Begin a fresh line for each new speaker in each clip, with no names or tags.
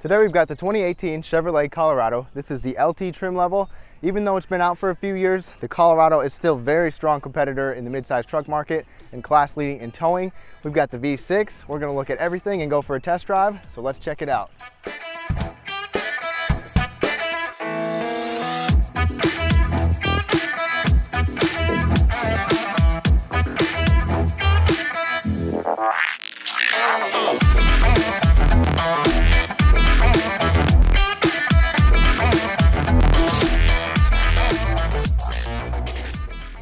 Today we've got the 2018 Chevrolet Colorado. This is the LT trim level. Even though it's been out for a few years, the Colorado is still a very strong competitor in the midsize truck market and class leading in towing. We've got the V6. We're gonna look at everything and go for a test drive, so let's check it out.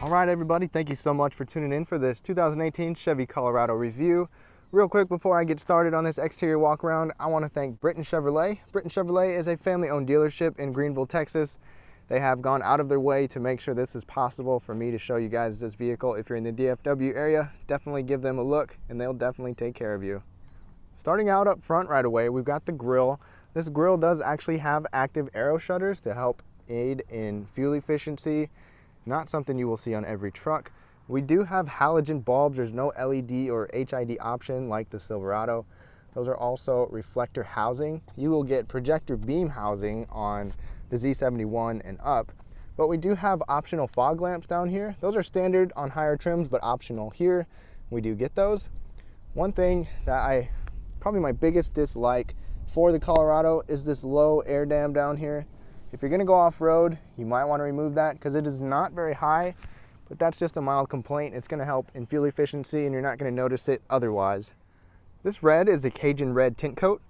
All right, everybody, thank you so much for tuning in for this 2018 Chevy Colorado review. Real quick, before I get started on this exterior walk around, I want to thank Britain Chevrolet. Britain Chevrolet is a family-owned dealership in Greenville, Texas. They have gone out of their way to make sure this is possible for me to show you guys this vehicle. If you're in the DFW area, definitely give them a look and they'll definitely take care of you. Starting out up front right away, we've got the grille. This grille does actually have active arrow shutters to help aid in fuel efficiency. Not something you will see on every truck. We do have halogen bulbs. There's no LED or HID option like the Silverado. Those are also reflector housing. You will get projector beam housing on the Z71 and up, but we do have optional fog lamps down here. Those are standard on higher trims, but optional here. We do get those. One thing that probably my biggest dislike for the Colorado is this low air dam down here. If you're gonna go off-road, you might wanna remove that because it is not very high, but that's just a mild complaint. It's gonna help in fuel efficiency and you're not gonna notice it otherwise. This red is a Cajun red tint coat.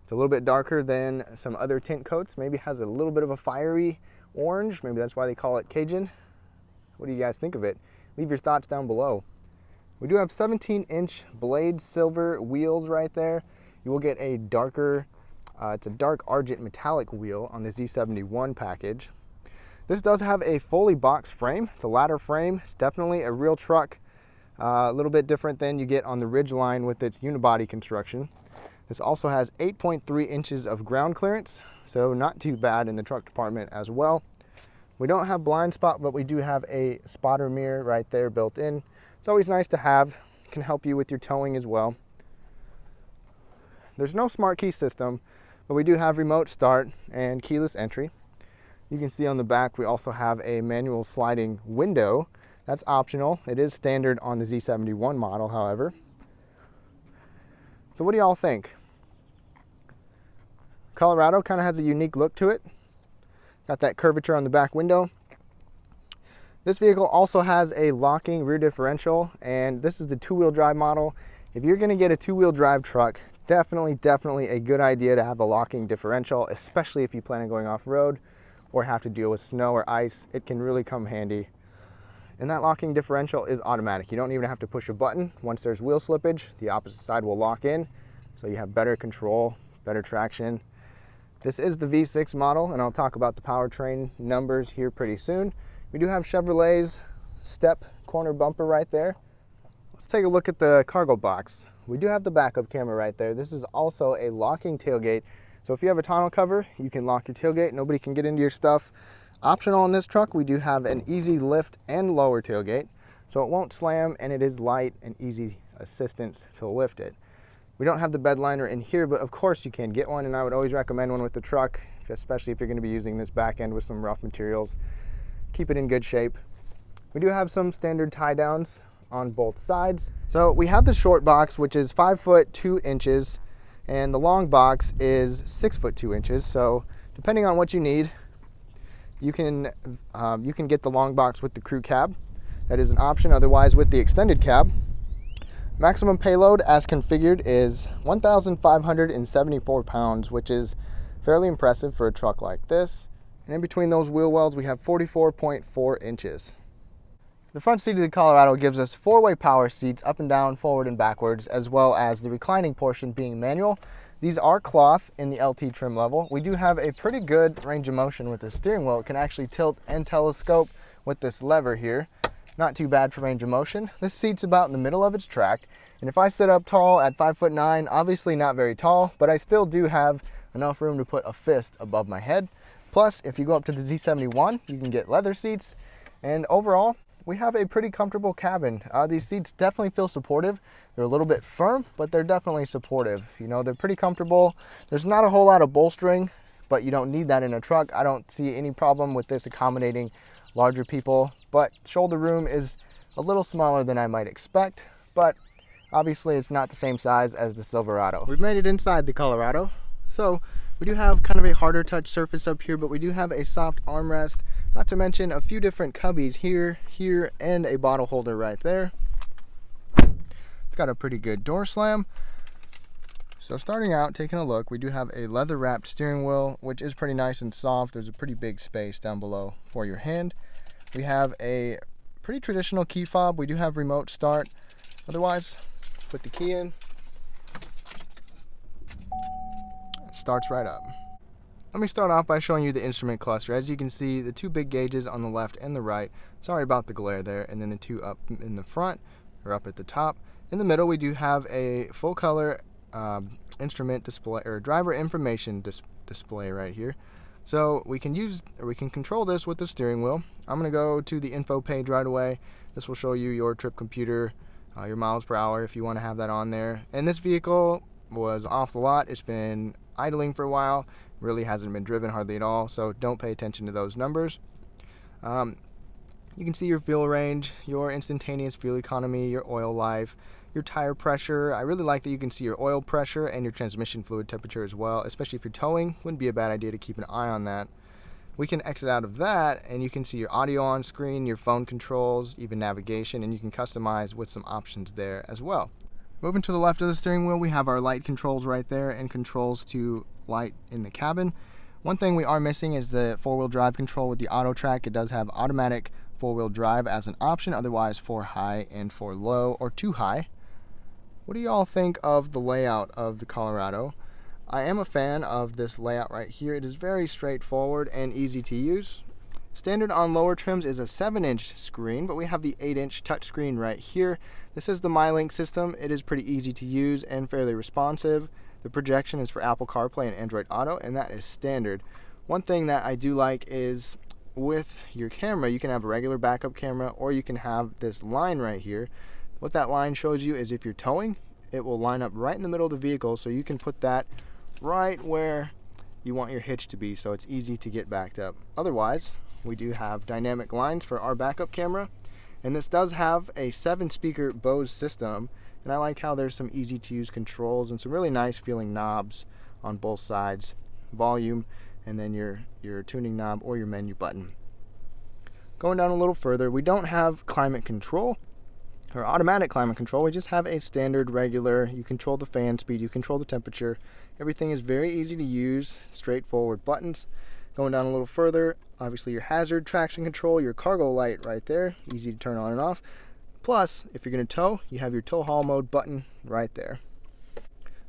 It's a little bit darker than some other tint coats. Maybe has a little bit of a fiery orange. Maybe that's why they call it Cajun. What do you guys think of it? Leave your thoughts down below. We do have 17-inch blade silver wheels right there. You will get a darker it's a dark argent metallic wheel on the Z71 package. This does have a fully boxed frame. It's a ladder frame. It's definitely a real truck. A little bit different than you get on the Ridgeline with its unibody construction. This also has 8.3 inches of ground clearance, so not too bad in the truck department as well. We don't have blind spot, but we do have a spotter mirror right there built in. It's always nice to have. Can help you with your towing as well. There's no smart key system, but we do have remote start and keyless entry. You can see on the back we also have a manual sliding window. That's optional. It is standard on the Z71 model, however. So what do y'all think? Colorado kind of has a unique look to it. Got that curvature on the back window. This vehicle also has a locking rear differential, and this is the two-wheel drive model. If you're gonna get a two-wheel drive truck, definitely a good idea to have a locking differential, especially if you plan on going off-road or have to deal with snow or ice. It can really come handy. And that locking differential is automatic. You don't even have to push a button. Once there's wheel slippage, the opposite side will lock in, so you have better control, better traction. This is the V6 model, and I'll talk about the powertrain numbers here pretty soon. We do have Chevrolet's step corner bumper right there. Let's take a look at the cargo box. We do have the backup camera right there. This is also a locking tailgate. So if you have a tonneau cover, you can lock your tailgate. Nobody can get into your stuff. Optional on this truck, we do have an easy lift and lower tailgate. So it won't slam and it is light and easy assistance to lift it. We don't have the bed liner in here, but of course you can get one, and I would always recommend one with the truck, especially if you're gonna be using this back end with some rough materials. Keep it in good shape. We do have some standard tie downs on both sides. So we have the short box, which is 5 foot 2 inches, and the long box is 6 foot 2 inches. So depending on what you need, you can get the long box with the crew cab. That is an option. Otherwise, with the extended cab, maximum payload as configured is 1,574 pounds, which is fairly impressive for a truck like this. And in between those wheel wells, we have 44.4 inches. The front seat of the Colorado gives us 4-way power seats up and down, forward and backwards, as well as the reclining portion being manual. These are cloth in the LT trim level. We do have a pretty good range of motion with the steering wheel. It can actually tilt and telescope with this lever here. Not too bad for range of motion. This seat's about in the middle of its track, and if I sit up tall at 5'9", obviously not very tall, but I still do have enough room to put a fist above my head. Plus, if you go up to the Z71, you can get leather seats, and overall, we have a pretty comfortable cabin. These seats definitely feel supportive. They're a little bit firm, but they're definitely supportive. You know, they're pretty comfortable. There's not a whole lot of bolstering, but you don't need that in a truck. I don't see any problem with this accommodating larger people, but shoulder room is a little smaller than I might expect, but obviously it's not the same size as the Silverado. We've made it inside the Colorado. So we do have kind of a harder touch surface up here, but we do have a soft armrest, not to mention a few different cubbies here, and a bottle holder right there. It's got a pretty good door slam. So starting out, taking a look, we do have a leather wrapped steering wheel, which is pretty nice and soft. There's a pretty big space down below for your hand. We have a pretty traditional key fob. We do have remote start. Otherwise, put the key in. It starts right up. Let me start off by showing you the instrument cluster. As you can see, the two big gauges on the left and the right. Sorry about the glare there. And then the two up in the front, or up at the top. In the middle, we do have a full color instrument display, or driver information display right here. So we can control this with the steering wheel. I'm going to go to the info page right away. This will show you your trip computer, your miles per hour if you want to have that on there. And this vehicle was off the lot. It's been idling for a while. Really hasn't been driven hardly at all, so don't pay attention to those numbers. You can see your fuel range, your instantaneous fuel economy, your oil life, your tire pressure. I really like that you can see your oil pressure and your transmission fluid temperature as well, especially if you're towing. Wouldn't be a bad idea to keep an eye on that. We can exit out of that and you can see your audio on screen, your phone controls, even navigation, and you can customize with some options there as well. Moving to the left of the steering wheel, we have our light controls right there and controls to light in the cabin. One thing we are missing is the four-wheel drive control with the auto track. It does have automatic four-wheel drive as an option, otherwise for high and for low or too high. What do you all think of the layout of the Colorado? I am a fan of this layout right here. It is very straightforward and easy to use. Standard on lower trims is a 7-inch screen, but we have the 8-inch touchscreen right here. This is the MyLink system. It is pretty easy to use and fairly responsive. The projection is for Apple CarPlay and Android Auto, and that is standard. One thing that I do like is with your camera, you can have a regular backup camera, or you can have this line right here. What that line shows you is if you're towing, it will line up right in the middle of the vehicle, so you can put that right where you want your hitch to be, so it's easy to get backed up. Otherwise, we do have dynamic lines for our backup camera, and this does have a 7-speaker Bose system, and I like how there's some easy to use controls and some really nice feeling knobs on both sides. Volume, and then your tuning knob or your menu button. Going down a little further, we don't have climate control or automatic climate control. We just have a standard regular. You control the fan speed, you control the temperature. Everything is very easy to use, straightforward buttons. Going down a little further, obviously your hazard traction control, your cargo light right there, easy to turn on and off. Plus, if you're going to tow, you have your tow haul mode button right there.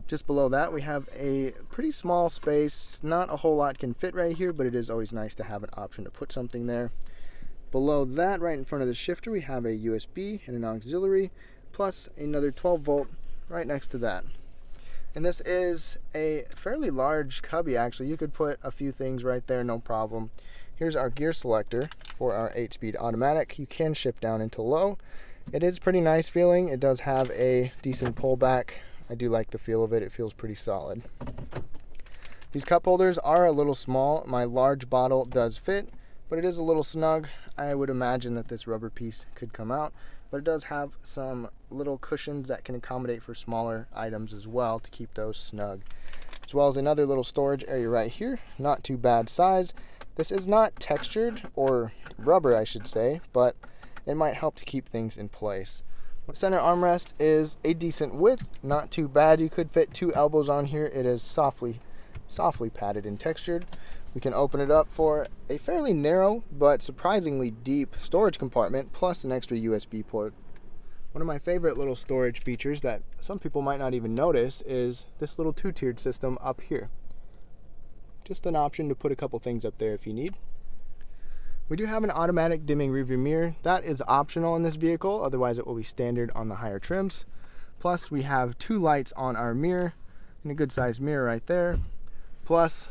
Just below that, we have a pretty small space. Not a whole lot can fit right here, but it is always nice to have an option to put something there. Below that, right in front of the shifter, we have a USB and an auxiliary, plus another 12-volt right next to that. And this is a fairly large cubby, actually. You could put a few things right there, no problem. Here's our gear selector for our 8-speed automatic. You can shift down into low. It is pretty nice feeling. It does have a decent pullback. I do like the feel of it. It feels pretty solid. These cup holders are a little small. My large bottle does fit, but it is a little snug. I would imagine that this rubber piece could come out, but it does have some little cushions that can accommodate for smaller items as well to keep those snug. As well as another little storage area right here. Not too bad size. This is not textured, or rubber I should say, but it might help to keep things in place. The center armrest is a decent width, not too bad. You could fit 2 elbows on here. It is softly padded and textured. We can open it up for a fairly narrow but surprisingly deep storage compartment, plus an extra USB port. One of my favorite little storage features that some people might not even notice is this little 2-tiered system up here. Just an option to put a couple things up there if you need. We do have an automatic dimming rearview mirror. That is optional in this vehicle, otherwise it will be standard on the higher trims. Plus we have 2 lights on our mirror, and a good sized mirror right there. Plus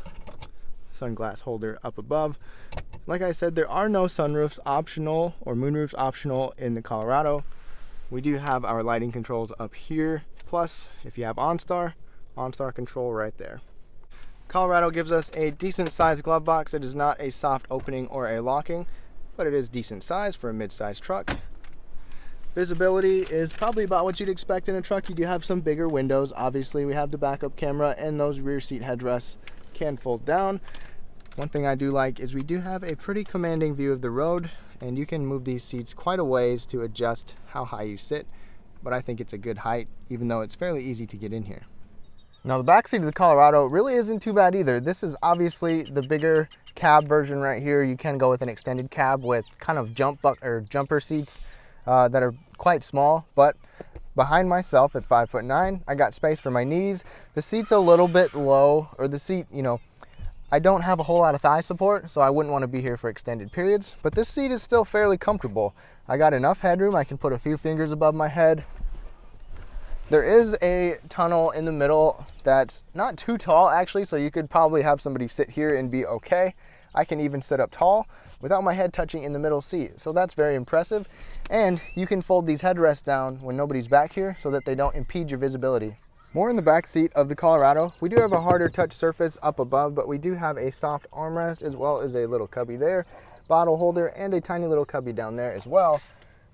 sunglass holder up above. Like I said, there are no sunroofs optional or moonroofs optional in the Colorado. We do have our lighting controls up here. Plus, if you have OnStar control right there. Colorado gives us a decent sized glove box. It is not a soft opening or a locking, but it is decent size for a mid-sized truck. Visibility is probably about what you'd expect in a truck. You do have some bigger windows. Obviously, we have the backup camera, and those rear seat headrests can fold down. One thing I do like is we do have a pretty commanding view of the road, and you can move these seats quite a ways to adjust how high you sit, but I think it's a good height, even though it's fairly easy to get in here. Now, the back seat of the Colorado really isn't too bad either. This is obviously the bigger cab version right here. You can go with an extended cab with kind of jumper seats that are quite small, but behind myself at 5'9", I got space for my knees. The seat's a little bit low, or the seat, you know, I don't have a whole lot of thigh support, so I wouldn't want to be here for extended periods, but this seat is still fairly comfortable. I got enough headroom. I can put a few fingers above my head. There is a tunnel in the middle that's not too tall actually, so you could probably have somebody sit here and be okay. I can even sit up tall without my head touching in the middle seat, so that's very impressive. And you can fold these headrests down when nobody's back here so that they don't impede your visibility. More in the back seat of the Colorado. We do have a harder touch surface up above, but we do have a soft armrest as well as a little cubby there, bottle holder, and a tiny little cubby down there as well.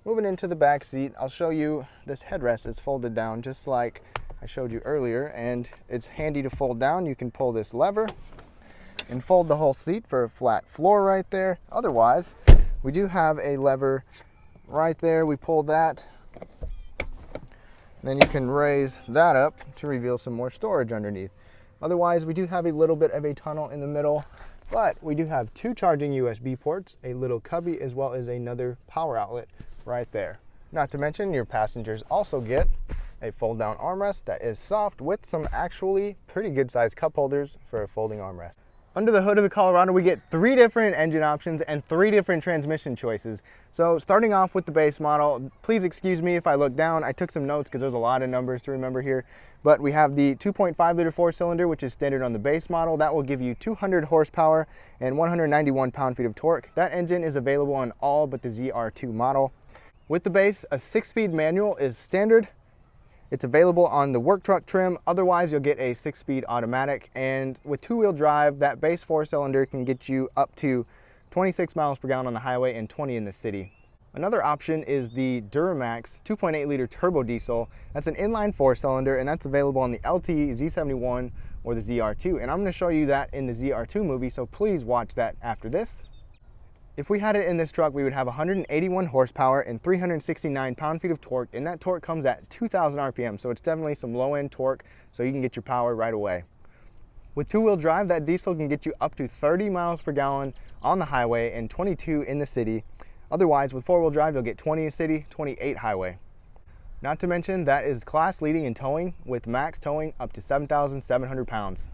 Moving into the back seat, I'll show you this headrest is folded down just like I showed you earlier, and it's handy to fold down. You can pull this lever and fold the whole seat for a flat floor right there. Otherwise, we do have a lever right there. We pull that, then you can raise that up to reveal some more storage underneath. Otherwise, we do have a little bit of a tunnel in the middle, but we do have two charging USB ports, a little cubby, as well as another power outlet right there. Not to mention, your passengers also get a fold down armrest that is soft with some actually pretty good sized cup holders for a folding armrest. Under the hood of the Colorado, we get 3 different engine options and 3 different transmission choices. So starting off with the base model, please excuse me if I look down. I took some notes because there's a lot of numbers to remember here. But we have the 2.5 liter 4-cylinder, which is standard on the base model. That will give you 200 horsepower and 191 pound-feet of torque. That engine is available on all but the ZR2 model. With the base, a 6-speed manual is standard. It's available on the work truck trim. Otherwise, you'll get a 6-speed automatic. And with 2-wheel drive, that base 4-cylinder can get you up to 26 miles per gallon on the highway and 20 in the city. Another option is the Duramax 2.8 liter turbo diesel. That's an inline 4-cylinder, and that's available on the LT, Z71, or the ZR2. And I'm going to show you that in the ZR2 movie, so please watch that after this. If we had it in this truck, we would have 181 horsepower and 369 pound-feet of torque, and that torque comes at 2,000 RPM, so it's definitely some low-end torque, so you can get your power right away. With 2-wheel drive, that diesel can get you up to 30 miles per gallon on the highway and 22 in the city. Otherwise, with 4-wheel drive, you'll get 20 in city, 28 highway. Not to mention, that is class leading in towing, with max towing up to 7,700 pounds.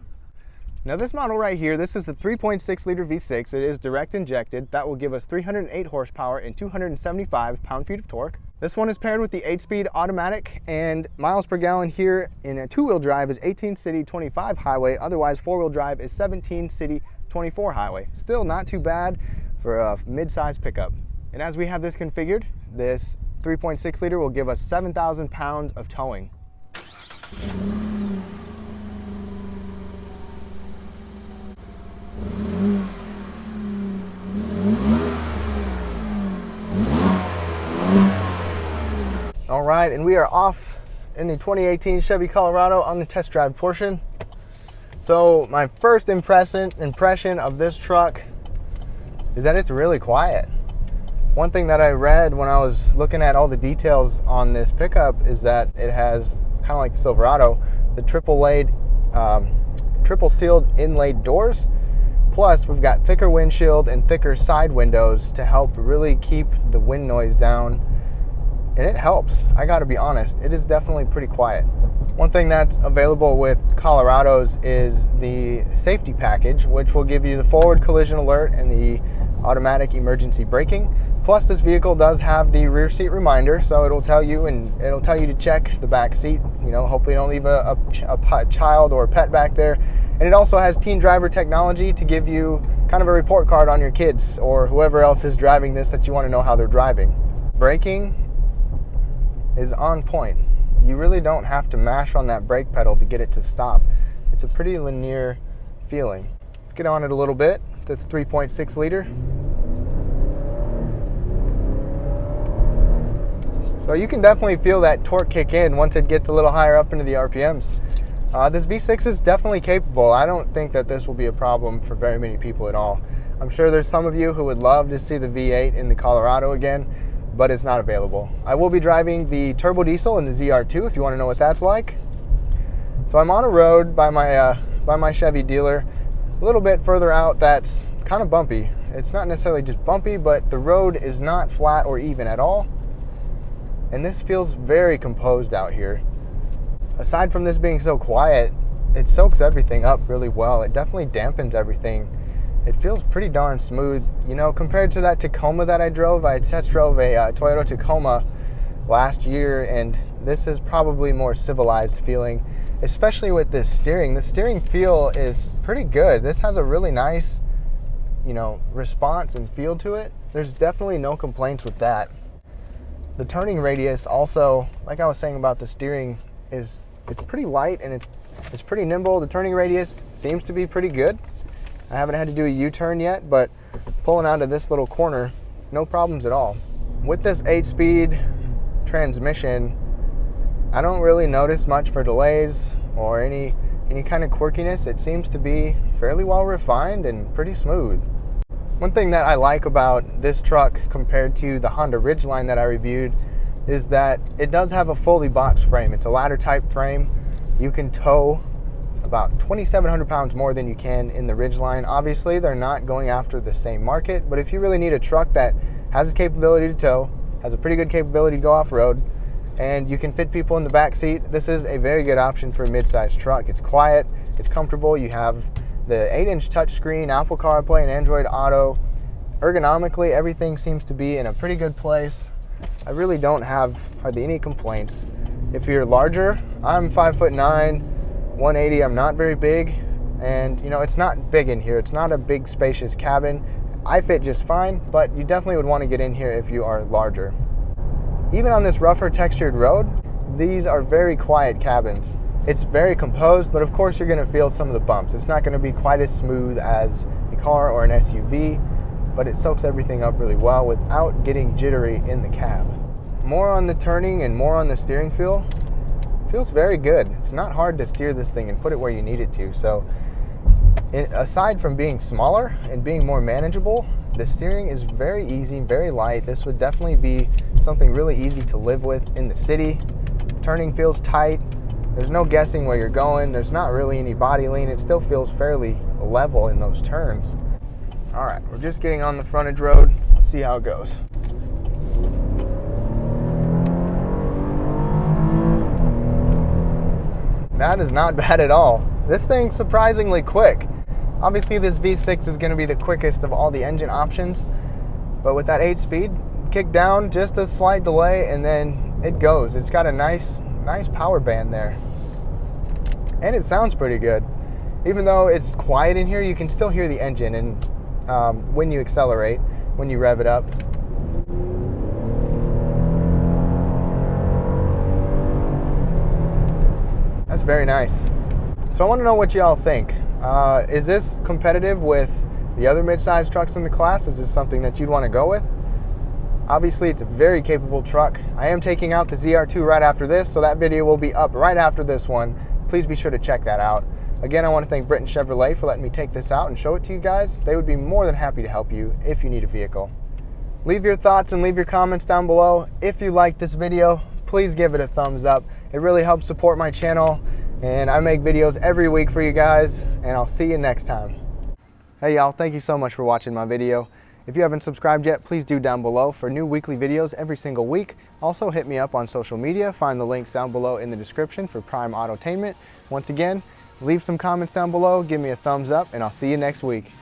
Now this model right here, this is the 3.6 liter V6. It is direct injected. That will give us 308 horsepower and 275 pound-feet of torque. This one is paired with the 8-speed automatic, and miles per gallon here in a 2-wheel drive is 18 city, 25 highway. Otherwise, 4-wheel drive is 17 city, 24 highway. Still not too bad for a mid-size pickup. And as we have this configured, this 3.6 liter will give us 7,000 pounds of towing. All right, and we are off in the 2018 Chevy Colorado on the test drive portion. So my first impression of this truck is that it's really quiet. One thing that I read when I was looking at all the details on this pickup is that it has, kind of like the Silverado, the triple sealed inlaid doors. Plus, we've got thicker windshield and thicker side windows to help really keep the wind noise down. And it helps, I gotta be honest. It is definitely pretty quiet. One thing that's available with Colorados is the safety package, which will give you the forward collision alert and the automatic emergency braking. Plus, this vehicle does have the rear seat reminder, so it'll tell you to check the back seat. You know, hopefully you don't leave a child or a pet back there. And it also has teen driver technology to give you kind of a report card on your kids or whoever else is driving this that you want to know how they're driving. Braking is on point. You really don't have to mash on that brake pedal to get it to stop. It's a pretty linear feeling. Let's get on it a little bit. That's 3.6 liter. So you can definitely feel that torque kick in once it gets a little higher up into the RPMs. This V6 is definitely capable. I don't think that this will be a problem for very many people at all. I'm sure there's some of you who would love to see the V8 in the Colorado again, but it's not available. I will be driving the turbo diesel in the ZR2 if you want to know what that's like. So I'm on a road by my Chevy dealer, a little bit further out that's kind of bumpy. It's not necessarily just bumpy, but the road is not flat or even at all. And this feels very composed out here. Aside from this being so quiet, it soaks everything up really well. It definitely dampens everything. It feels pretty darn smooth. You know, compared to that Tacoma that I drove, I test drove a Toyota Tacoma last year, and this is probably more civilized feeling, especially with this steering. The steering feel is pretty good. This has a really nice, you know, response and feel to it. There's definitely no complaints with that. The turning radius also, like I was saying about the steering, it's pretty light and it's pretty nimble. The turning radius seems to be pretty good. I haven't had to do a U-turn yet, but pulling out of this little corner, no problems at all. With this 8-speed transmission, I don't really notice much for delays or any kind of quirkiness. It seems to be fairly well refined and pretty smooth. One thing that I like about this truck compared to the Honda Ridgeline that I reviewed is that it does have a fully boxed frame. It's a ladder type frame. You can tow about 2,700 pounds more than you can in the Ridgeline. Obviously, they're not going after the same market, but if you really need a truck that has the capability to tow, has a pretty good capability to go off-road, and you can fit people in the back seat, this is a very good option for a mid-sized truck. It's quiet, it's comfortable, you have the 8-inch touchscreen, Apple CarPlay, and Android Auto. Ergonomically, everything seems to be in a pretty good place. I really don't have hardly any complaints. If you're larger, I'm 5'9", 180. I'm not very big, and you know, it's not big in here. It's not a big spacious cabin. I fit just fine, but you definitely would want to get in here if you are larger. Even on this rougher textured road, these are very quiet cabins. It's very composed, but of course you're going to feel some of the bumps. It's not going to be quite as smooth as a car or an SUV, but it soaks everything up really well without getting jittery in the cab. More on the turning and more on the steering feel. Feels very good. It's not hard to steer this thing and put it where you need it to. So aside from being smaller and being more manageable, the steering is very easy, very light. This would definitely be something really easy to live with in the city. Turning feels tight. There's no guessing where you're going. There's not really any body lean. It still feels fairly level in those turns. All right, we're just getting on the frontage road. Let's see how it goes. That is not bad at all. This thing's surprisingly quick. Obviously this V6 is gonna be the quickest of all the engine options, but with that 8-speed, kick down, just a slight delay, and then it goes. It's got a nice power band there. And it sounds pretty good. Even though it's quiet in here, you can still hear the engine, and when you accelerate, when you rev it up. That's very nice. So I want to know what y'all think. Is this competitive with the other mid-size trucks in the class? Is this something that you'd want to go with? Obviously, it's a very capable truck. I am taking out the ZR2 right after this, so that video will be up right after this one. Please be sure to check that out. Again, I want to thank Britain Chevrolet for letting me take this out and show it to you guys. They would be more than happy to help you if you need a vehicle. Leave your thoughts and leave your comments down below. If you liked this video, please give it a thumbs up. It really helps support my channel, and I make videos every week for you guys, and I'll see you next time. Hey y'all, thank you so much for watching my video. If you haven't subscribed yet, please do down below for new weekly videos every single week. Also hit me up on social media. Find the links down below in the description for Prime Autotainment. Once again, leave some comments down below, give me a thumbs up, and I'll see you next week.